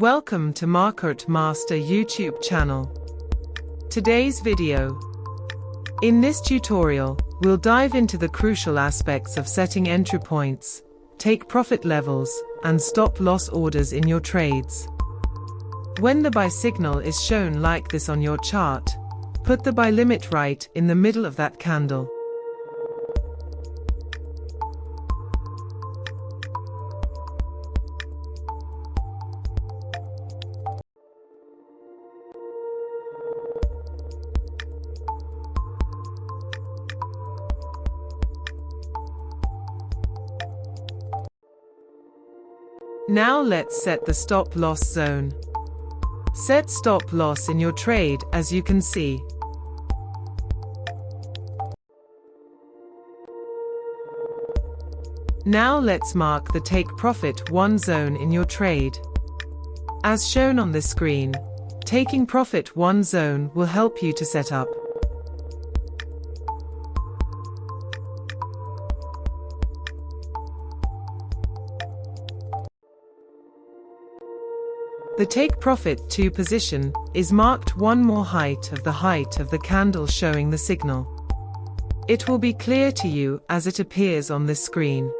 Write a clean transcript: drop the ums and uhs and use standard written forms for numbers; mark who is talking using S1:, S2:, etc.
S1: Welcome to Market Master YouTube channel. Today's video. In this tutorial, we'll dive into the crucial aspects of setting entry points, take profit levels, and stop loss orders in your trades. When the buy signal is shown like this on your chart, put the buy limit right in the middle of that candle. Now let's set the stop loss zone. Set stop loss in your trade as you can see. Now let's mark the take profit 1 zone in your trade. As shown on the screen, taking profit 1 zone will help you to set up. The take profit 2 position is marked one more height of the candle showing the signal. It will be clear to you as it appears on the screen.